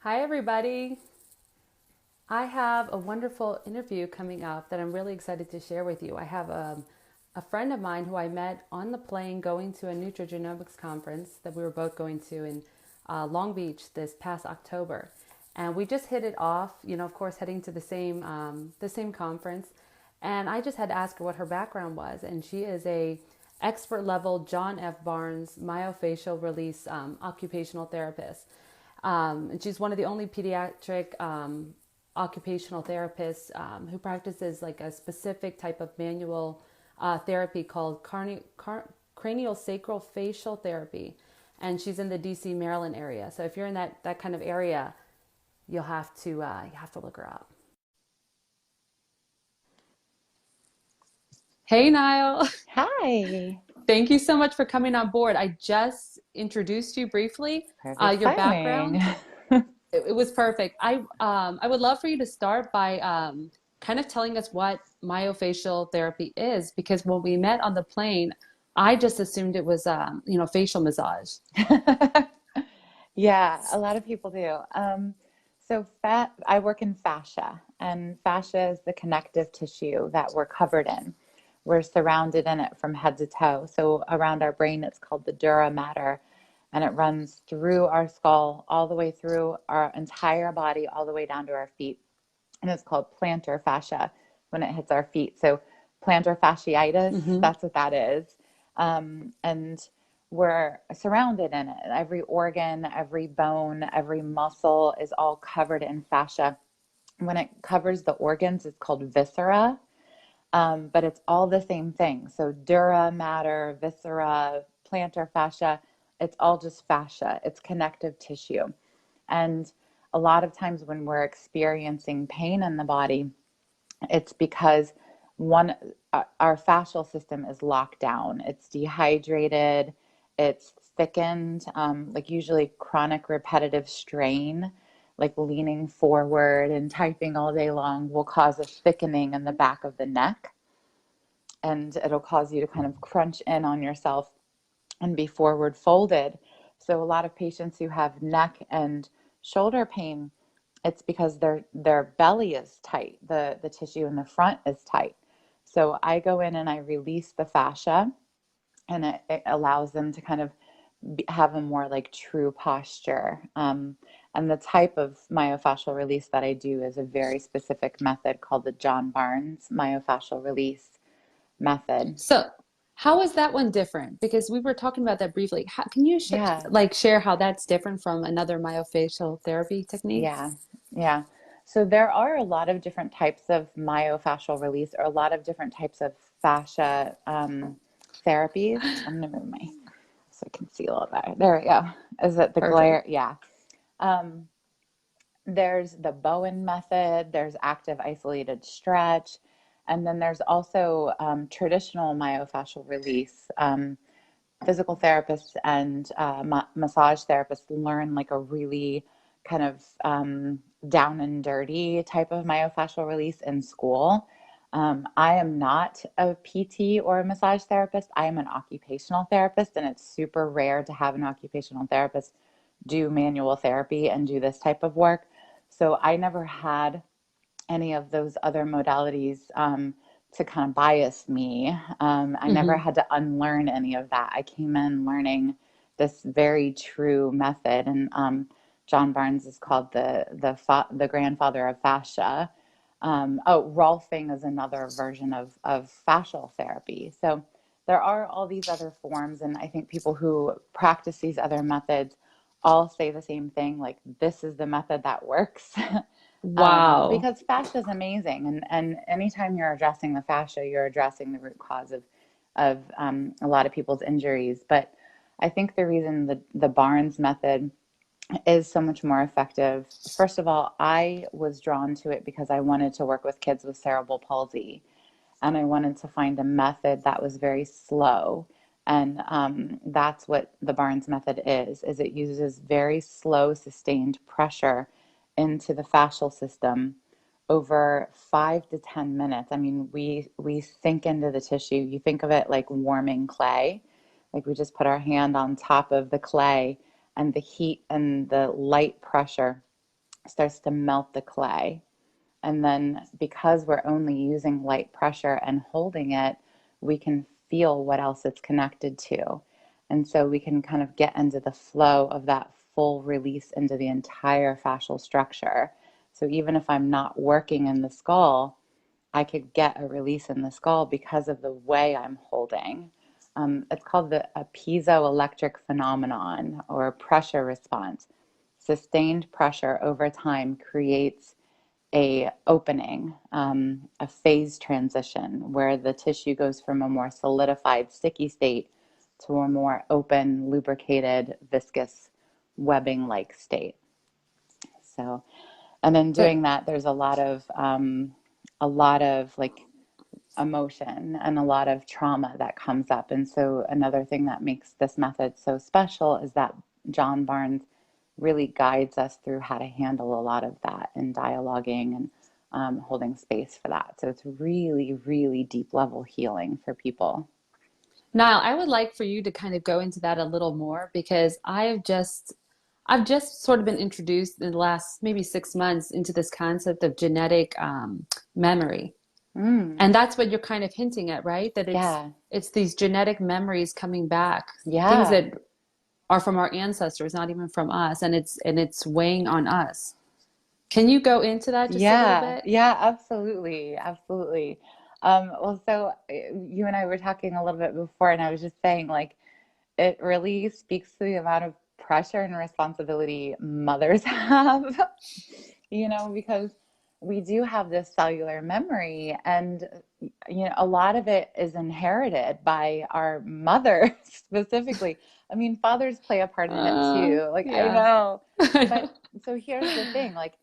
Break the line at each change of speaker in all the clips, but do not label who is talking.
Hi, everybody. I have a wonderful interview coming up that I'm really excited to share with you. I have a friend of mine who I met on the plane going to a Nutrigenomics conference that we were both going to in Long Beach this past October. And we just hit it off, of course, heading to the same conference. And I just had to ask her what her background was. And she is a expert level John F. Barnes myofascial release occupational therapist. And she's one of the only pediatric occupational therapists who practices like a specific type of manual therapy called cranial sacral facial therapy. And she's in the DC, Maryland area. So if you're in that kind of area, you have to look her up. Hey, Niall.
Hi.
Thank you so much for coming on board. I just introduced you briefly,
Perfect
your
timing.
background. It was perfect. I would love for you to start by kind of telling us what myofascial therapy is, because when we met on the plane, I just assumed it was facial massage.
Yeah, a lot of people do. I work in fascia, and fascia is the connective tissue that we're covered in. We're surrounded in it from head to toe. So around our brain, it's called the dura mater, and it runs through our skull, all the way through our entire body, all the way down to our feet. And it's called plantar fascia when it hits our feet. So plantar fasciitis,
Mm-hmm.
that's what that is. And we're surrounded in it. Every organ, every bone, every muscle is all covered in fascia. When it covers the organs, it's called viscera, but it's all the same thing. So dura mater, viscera, plantar fascia, it's all just fascia. It's connective tissue. And a lot of times when we're experiencing pain in the body, it's because one, our fascial system is locked down. It's dehydrated, it's thickened, like usually chronic repetitive strain, like leaning forward and typing all day long will cause a thickening in the back of the neck. And it'll cause you to kind of crunch in on yourself and be forward folded. So a lot of patients who have neck and shoulder pain, it's because their belly is tight. The tissue in the front is tight. So I go in and I release the fascia, and it allows them to kind of have a more like true posture. And the type of myofascial release that I do is a very specific method called the John Barnes myofascial release method.
So, how is that one different? Because we were talking about that briefly. Can you
Yeah.
share how that's different from another myofascial therapy technique?
Yeah, yeah. So there are a lot of different types of myofascial release, or a lot of different types of fascia therapies. I'm gonna move my so I can see a little better. There we go. Is it the glare?
Perfect.
Yeah. Um, there's the Bowen method. There's active isolated stretch, and then there's also traditional myofascial release. Physical therapists and massage therapists learn like a really kind of down and dirty type of myofascial release in school. I am not a PT or a massage therapist. I am an occupational therapist, and it's super rare to have an occupational therapist do manual therapy and do this type of work. So I never had any of those other modalities to kind of bias me. I never
Mm-hmm.
had to unlearn any of that. I came in learning this very true method, and John Barnes is called the grandfather of fascia. Rolfing is another version of fascial therapy. So there are all these other forms, and I think people who practice these other methods all say the same thing, like this is the method that works.
Wow.
Because fascia is amazing, and anytime you're addressing the fascia, you're addressing the root cause of a lot of people's injuries. But I think the reason the Barnes method is so much more effective. First of all, I was drawn to it because I wanted to work with kids with cerebral palsy, and I wanted to find a method that was very slow. And that's what the Barnes method is it uses very slow, sustained pressure into the fascial system over 5 to 10 minutes. I mean, we sink into the tissue. You think of it like warming clay, like we just put our hand on top of the clay, and the heat and the light pressure starts to melt the clay. And then because we're only using light pressure and holding it, we can feel what else it's connected to. And so we can kind of get into the flow of that full release into the entire fascial structure. So even if I'm not working in the skull, I could get a release in the skull because of the way I'm holding. It's called a piezoelectric phenomenon or pressure response. Sustained pressure over time creates a opening, a phase transition where the tissue goes from a more solidified, sticky state to a more open, lubricated, viscous, webbing-like state. So, and in
So
doing that, there's a lot of like emotion and a lot of trauma that comes up. And so another thing that makes this method so special is that John Barnes really guides us through how to handle a lot of that and dialoguing and holding space for that. So it's really, really deep level healing for people.
Niall, I would like for you to kind of go into that a little more because I've just sort of been introduced in the last maybe 6 months into this concept of genetic memory.
Mm,
And that's what you're kind of hinting at, right? That
yeah,
it's these genetic memories coming back, things
yeah,
that are from our ancestors, not even from us, and it's weighing on us. Can you go into that just a little
yeah,
bit?
yeah, absolutely, absolutely. Well, so you and I were talking a little bit before, and I was just saying, like, it really speaks to the amount of pressure and responsibility mothers have, because we do have this cellular memory, and a lot of it is inherited by our mothers specifically. I mean, fathers play a part in it too. Like, I
Yeah.
know,
I
but
know.
so here's the thing, like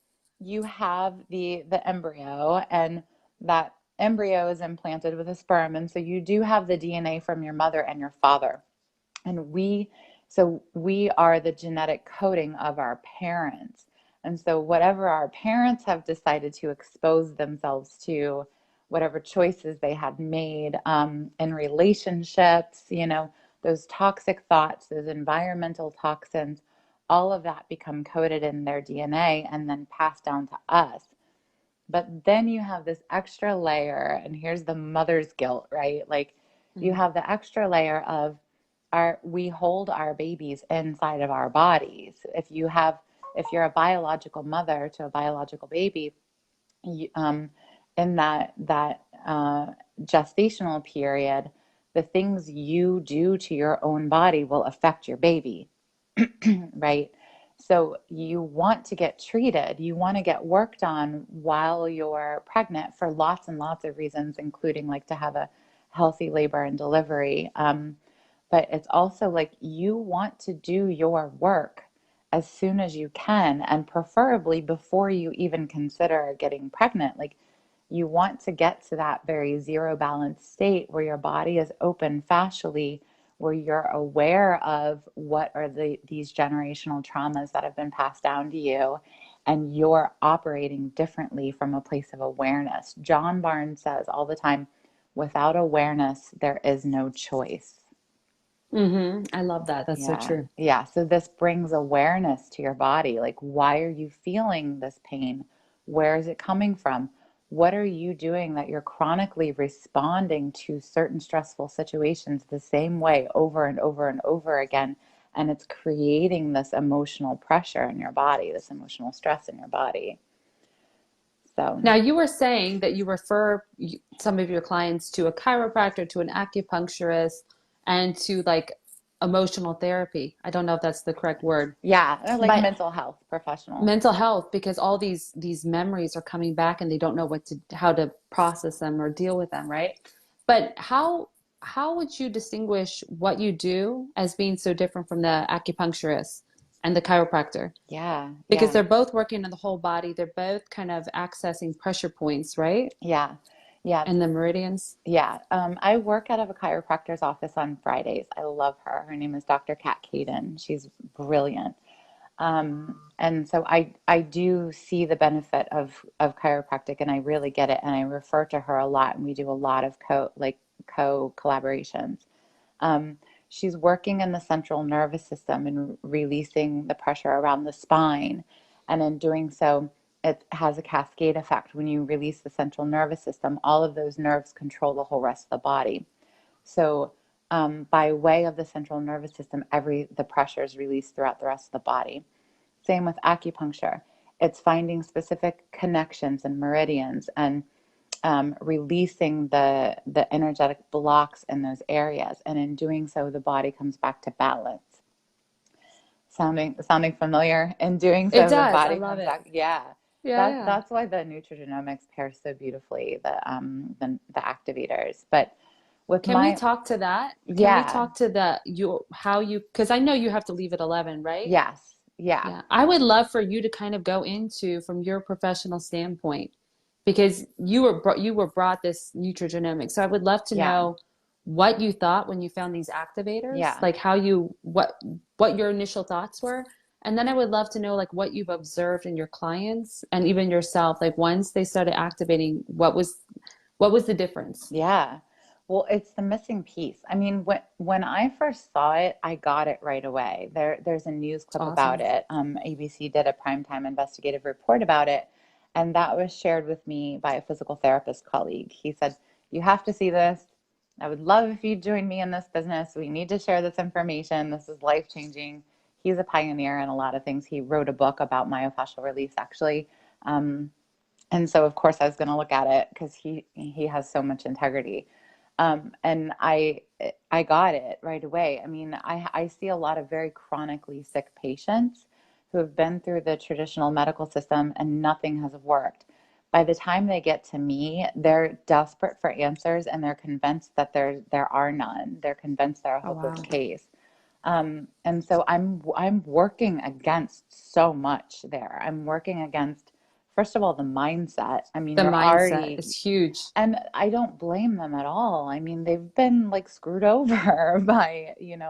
you have the embryo, and that embryo is implanted with a sperm, and so you do have the DNA from your mother and your father. And we are the genetic coding of our parents. And so whatever our parents have decided to expose themselves to, whatever choices they had made in relationships, those toxic thoughts, those environmental toxins, all of that become coded in their DNA and then passed down to us. But then you have this extra layer, and here's the mother's guilt, right? Like you
Mhm.
have the extra layer of we hold our babies inside of our bodies. If you're a biological mother to a biological baby, you, in that gestational period, the things you do to your own body will affect your baby. Right? So you want to get treated, you want to get worked on while you're pregnant for lots and lots of reasons, including like to have a healthy labor and delivery. But it's also like you want to do your work as soon as you can, and preferably before you even consider getting pregnant. Like you want to get to that very zero balance state where your body is open fascially, where you're aware of what are these generational traumas that have been passed down to you, and you're operating differently from a place of awareness. John Barnes says all the time, without awareness, there is no choice.
I love that. That's so
Yeah.
true.
Yeah. So this brings awareness to your body. Like, why are you feeling this pain? Where is it coming from? What are you doing that you're chronically responding to certain stressful situations the same way over and over and over again? And it's creating this emotional pressure in your body, this emotional stress in your body. So,
Now, you were saying that you refer some of your clients to a chiropractor, to an acupuncturist, and to like emotional therapy. I don't know if that's the correct word,
yeah, or like
but
mental health professionals.
mental health because all these memories are coming back and they don't know how to process them or deal with them, right? But how would you distinguish what you do as being so different from the acupuncturist and the chiropractor?
Yeah.
Because
Yeah.
they're both working on the whole body. They're both kind of accessing pressure points, right?
Yeah. Yeah.
And the meridians.
Yeah, I work out of a chiropractor's office on Fridays. I love her. Her name is Dr. Kat Caden. She's brilliant. And so I do see the benefit of chiropractic, and I really get it. And I refer to her a lot, and we do a lot of co collaborations. Um, she's working in the central nervous system and releasing the pressure around the spine. And in doing so, it has a cascade effect. When you release the central nervous system, all of those nerves control the whole rest of the body. So, by way of the central nervous system, the pressure is released throughout the rest of the body. Same with acupuncture. It's finding specific connections and meridians and releasing the energetic blocks in those areas. And in doing so, the body comes back to balance. Sounding familiar? In doing
It
so, the
does. I
body
love
comes
it.
back. Yeah,
Yeah, yeah.
that's why the nutrigenomics pairs so beautifully. The activators, but with
Can we
my
talk to that? Can we
yeah,
talk to the you how you because I know you have to leave at 11, right?
yes, yeah,
Yeah. I would love for you to kind of go into from your professional standpoint because you were brought this nutrigenomics. So I would love to
yeah,
know what you thought when you found these activators,
yeah.
like how you what your initial thoughts were. And then I would love to know like what you've observed in your clients and even yourself, like once they started activating, what was the difference?
Yeah. Well, it's the missing piece. I mean, when I first saw it, I got it right away. There's a news
It's
clip about
awesome.
it. ABC did a primetime investigative report about it, and that was shared with me by a physical therapist colleague. He said, "You have to see this. I would love if you join me in this business. We need to share this information. This is life-changing." He's a pioneer in a lot of things. He wrote a book about myofascial release, actually. Um, and so, of course, I was going to look at it because he has so much integrity. And I got it right away. I mean, I see a lot of very chronically sick patients who have been through the traditional medical system and nothing has worked. By the time they get to me, they're desperate for answers and they're convinced that there are none. They're convinced they're a
Oh
hopeless
wow.
case. And so I'm working against so much there. I'm working against, first of all, the mindset. I mean,
The
you're
mindset
already,
is huge.
and I don't blame them at all. I mean, they've been like screwed over by,
Yeah.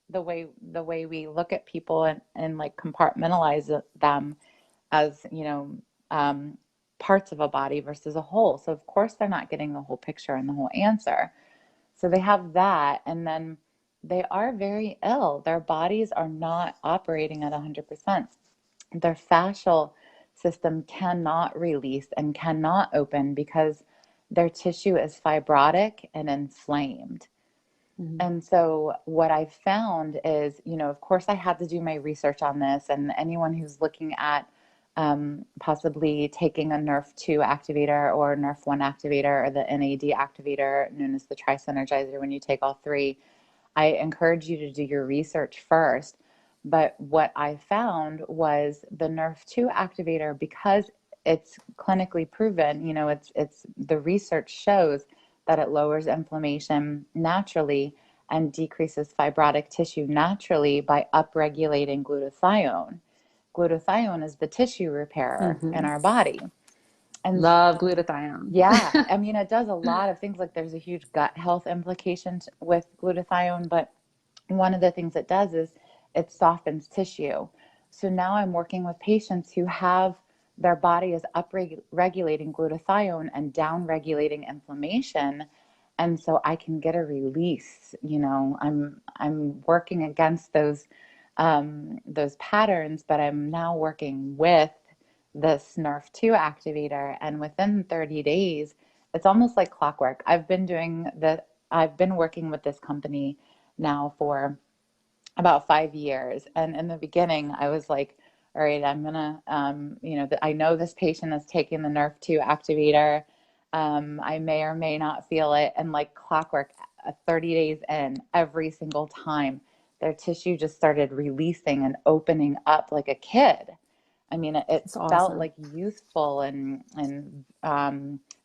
the way we look at people and like compartmentalize them as, parts of a body versus a whole. So of course they're not getting the whole picture and the whole answer. So they have that, and then they are very ill. Their bodies are not operating at 100%. Their fascial system cannot release and cannot open because their tissue is fibrotic and inflamed.
Mhm.
And so what I found is, of course, I had to do my research on this, and anyone who's looking at possibly taking a Nrf2 activator or Nrf1 activator or the NAD activator, known as the trisynergizer, when you take all three, I encourage you to do your research first. But what I found was the Nrf2 activator, because it's clinically proven, it's the research shows that it lowers inflammation naturally and decreases fibrotic tissue naturally by upregulating glutathione. Glutathione is the tissue repairer in
Mhm.
our body. And
Love glutathione.
yeah, I mean, it does a lot of things. Like there's a huge gut health implication with glutathione, but one of the things it does is it softens tissue. So now I'm working with patients who have their body is up-regulating glutathione and down-regulating inflammation. And so I can get a release. I'm working against those patterns, but I'm now working with this Nrf2 activator, and within 30 days, it's almost like clockwork. I've been working with this company now for about 5 years. And in the beginning, I was like, all right, I'm gonna, I know this patient is taking the Nrf2 activator. I may or may not feel it. And like clockwork, 30 days in, every single time, their tissue just started releasing and opening up like a kid. I mean, it
It's
felt
awesome.
like youthful and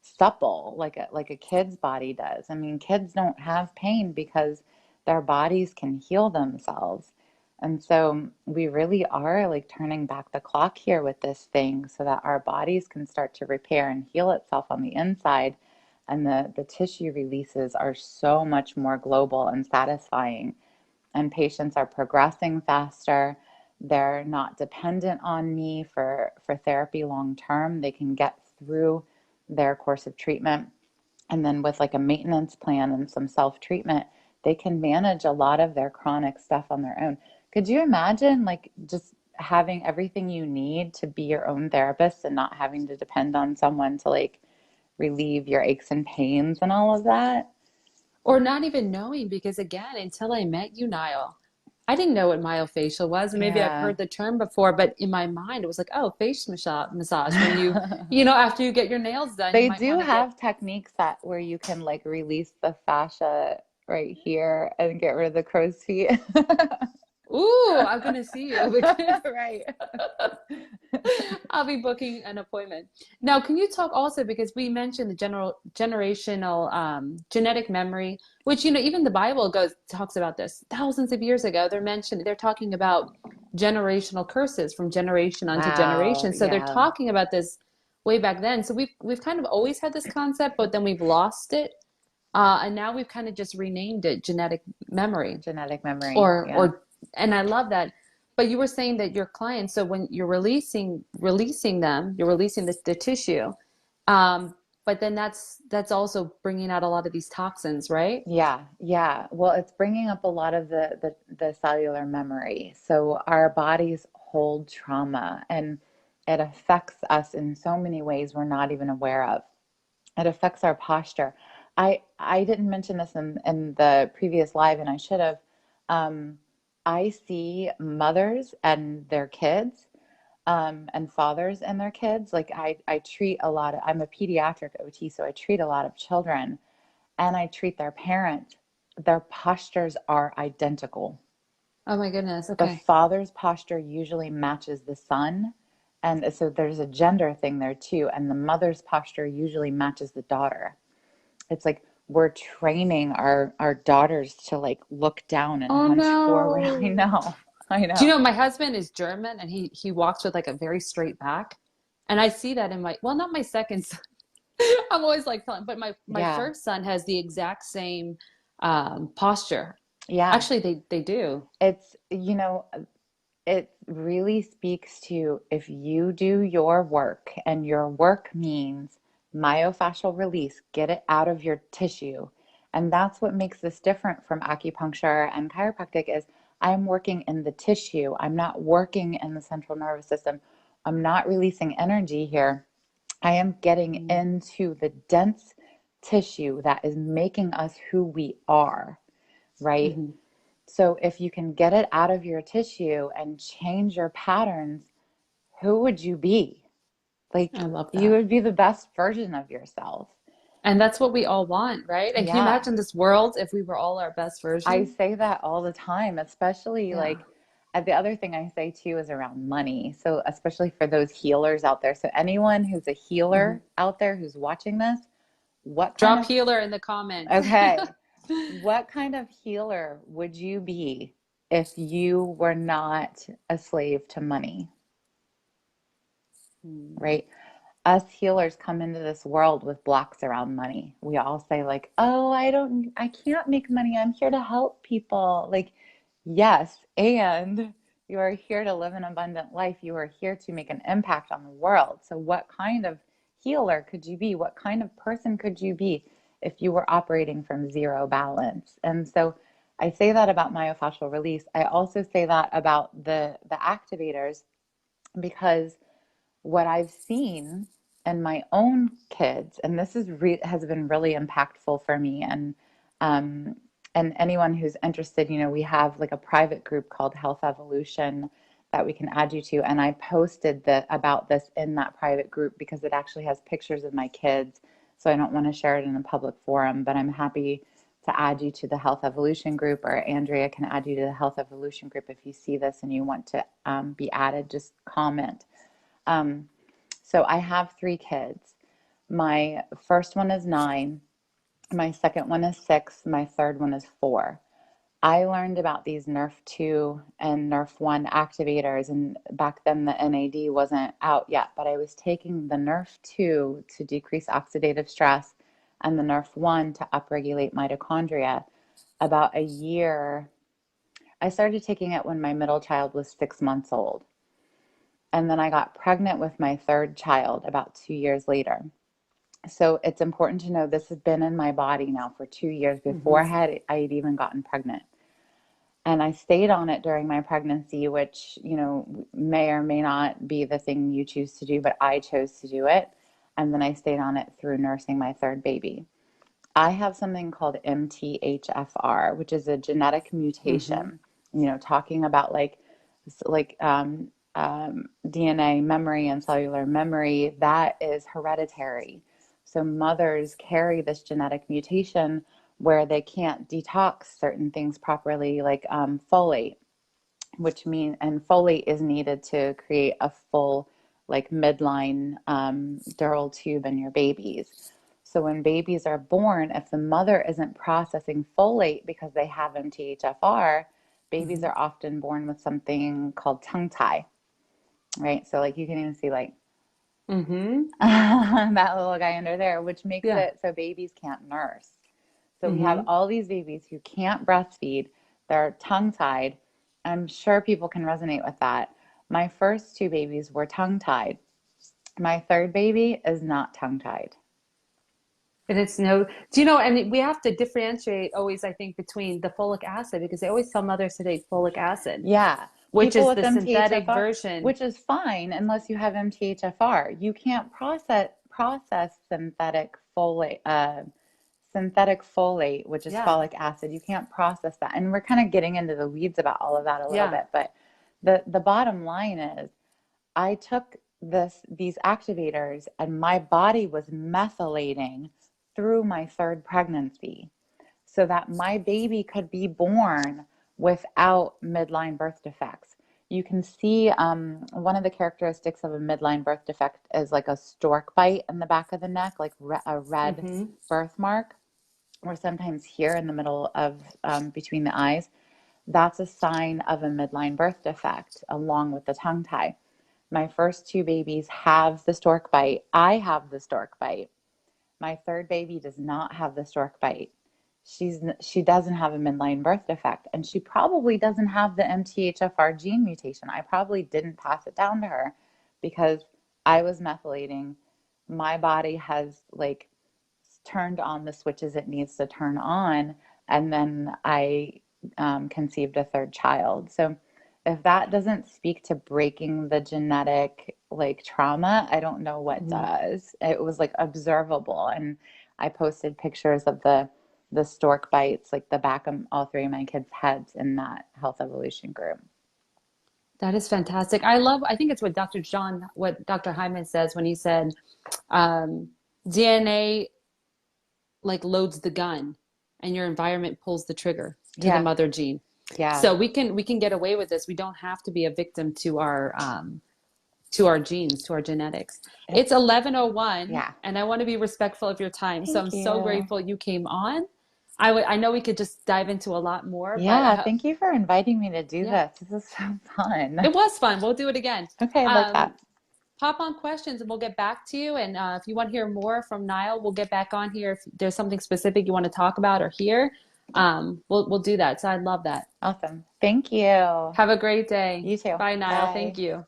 supple, like a kid's body does. I mean, kids don't have pain because their bodies can heal themselves. And so we really are like turning back the clock here with this thing so that our bodies can start to repair and heal itself on the inside. And the tissue releases are so much more global and satisfying. And patients are progressing faster. They're not dependent on me for therapy long term. They can get through their course of treatment. And then with like a maintenance plan and some self-treatment, they can manage a lot of their chronic stuff on their own. Could you imagine like just having everything you need to be your own therapist and not having to depend on someone to like relieve your aches and pains and all of that.
Or not even knowing, because again, until I met you, Niall, I didn't know what myofascial was. And maybe I've
Yeah.
heard the term before, but in my mind, it was like, oh, face massage when after you get your nails done, you
They
might
do
want to get,
have techniques that where you can like release the fascia right here and get rid of the crow's feet.
ooh, I'm going to see you because
Right.
I'll be booking an appointment. Now, can you talk also, because we mentioned the general generational genetic memory, which, even the Bible talks about this thousands of years ago. They're talking about generational curses from generation onto
Wow.
generation. So they're
Yeah.
talking about this way back then. So we've kind of always had this concept, but then we've lost it. And now we've kind of just renamed it genetic memory
Genetic memory.
or
Yeah.
or and I love that. But you were saying that your clients, so when you're releasing them, you're releasing the tissue. Um, but then that's also bringing out a lot of these toxins, right?
Yeah, yeah. Well, it's bringing up a lot of the cellular memory. So our bodies hold trauma and it affects us in so many ways we're not even aware of. It affects our posture. I didn't mention this in the previous live, and I should have. Um, I see mothers and their kids, and fathers and their kids. Like I treat a lot of, I'm a pediatric OT, so I treat a lot of children and I treat their parents. Their postures are identical.
Oh my goodness.
The
Okay.
father's posture usually matches the son. And so there's a gender thing there too. And the mother's posture usually matches the daughter. It's like we're training our daughters to like look down and
Oh
hunch forward. I
no.
know. I
Do you
know.
know my husband is German and he walks with like a very straight back. And I see that in not my second son. I'm always like telling, but my
Yeah.
first son has the exact same posture.
Yeah.
Actually, they do.
It's, it really speaks to if you do your work and your work means myofascial release, get it out of your tissue. And that's what makes this different from acupuncture and chiropractic is I'm working in the tissue. I'm not working in the central nervous system. I'm not releasing energy here. I am getting into the dense tissue that is making us who we are, right?
Mm-hmm.
So if you can get it out of your tissue and change your patterns, who would you be? Like
I love
you
that.
would be the best version of yourself.
And that's what we all want, right? And can you
Yeah.
imagine this world if we were all our best
I
version?
say that all the time, especially
Yeah.
like the other thing I say too is around money. So especially for those healers out there. So anyone who's a
Hmm.
healer out there who's watching this, what kind
Drop
of
healer in the comments.
okay, what kind of healer would you be if you were not a slave to money,
Hmm.
right? Us healers come into this world with blocks around money. We all say like, "Oh, I can't make money. I'm here to help people." Like, yes, and you are here to live an abundant life. You are here to make an impact on the world. So what kind of healer could you be? What kind of person could you be if you were operating from zero balance? And so I say that about myofascial release. I also say that about the activators because what I've seen in my own kids, and this is has been really impactful for me, um, and anyone who's interested, we have like a private group called Health Evolution that we can add you to, and I posted about this in that private group because it actually has pictures of my kids, so I don't want to share it in a public forum, but I'm happy to add you to the Health Evolution group, or Andrea can add you to the Health Evolution group if you see this and you want to be added. Just comment. um, so I have three kids. My first one is 9, my second one is 6, my third one is 4. I learned about these Nrf2 and Nrf1 activators, and back then the NAD wasn't out yet, but I was taking the Nrf2 to decrease oxidative stress and the Nrf1 to upregulate mitochondria. About a year, I started taking it when my middle child was 6 months old. And then I got pregnant with my third child about 2 years later. So it's important to know this has been in my body now for 2 years before
Hmm.
I had even gotten pregnant. And I stayed on it during my pregnancy, which, may or may not be the thing you choose to do, but I chose to do it. And then I stayed on it through nursing my third baby. I have something called MTHFR, which is a genetic
Mm-hmm.
mutation, talking about DNA memory and cellular memory, that is hereditary. So mothers carry this genetic mutation where they can't detox certain things properly, like folate, and folate is needed to create a full, like midline dural tube in your babies. So when babies are born, if the mother isn't processing folate because they have MTHFR, babies
Mm-hmm.
are often born with something called tongue tie, right? So like you can even see like
Mm-hmm.
that little guy under there, which makes
Yeah.
it so babies can't nurse. So we have
Mm-hmm.
all these babies who can't breastfeed, they're tongue tied. I'm sure people can resonate with that. My first two babies were tongue tied. My third baby is not tongue tied.
And it's no, do you know, and we have to differentiate always, I think, between the folic acid because they always tell mothers to take folic acid,
Yeah,
which
people
is
with
the synthetic
MTHFR,
version.
which is fine unless you have MTHFR. You can't process synthetic folate, which is
Yeah.
folic acid. You can't process that. And we're kind of getting into the weeds about all of that a little
Yeah.
bit, but the bottom line is I took these activators and my body was methylating through my third pregnancy so that my baby could be born without midline birth defects. You can see one of the characteristics of a midline birth defect is like a stork bite in the back of the neck, like a red
Mm-hmm.
birthmark, or sometimes here in the middle of between the eyes. That's a sign of a midline birth defect, along with the tongue tie. My first two babies have the stork bite. I have the stork bite. My third baby does not have the stork bite. She doesn't have a midline birth defect, and she probably doesn't have the MTHFR gene mutation. I probably didn't pass it down to her because I was methylating. My body has like turned on the switches it needs to turn on, and then I conceived a third child. So if that doesn't speak to breaking the genetic like trauma, I don't know what
Mm-hmm.
does. It was like observable, and I posted pictures of the stork bites, like the back of all three of my kids' heads in that health evolution group.
That is fantastic. I think it's what Dr. Hyman says when he said um, DNA like loads the gun and your environment pulls the trigger to the
Yeah,
mother gene.
yeah.
So we can get away with this. We don't have to be a victim to our genes, to our genetics.
It,
It's 11:01
yeah.
and I want to be respectful of your time. So I'm
Thank
so
you.
grateful you came on. I know we could just dive into a lot more, but
Yeah, thank you for inviting me to do
yeah,
this. This is so fun.
it was fun. We'll do it again.
Okay, I love
Um,
that.
Pop on questions and we'll get back to you. And if you want to hear more from Niall, we'll get back on here. If there's something specific you want to talk about or hear, we'll do that. So I'd love that.
Awesome. Thank you.
Have a great day.
You too.
Bye, Niall. Thank
Bye.
you.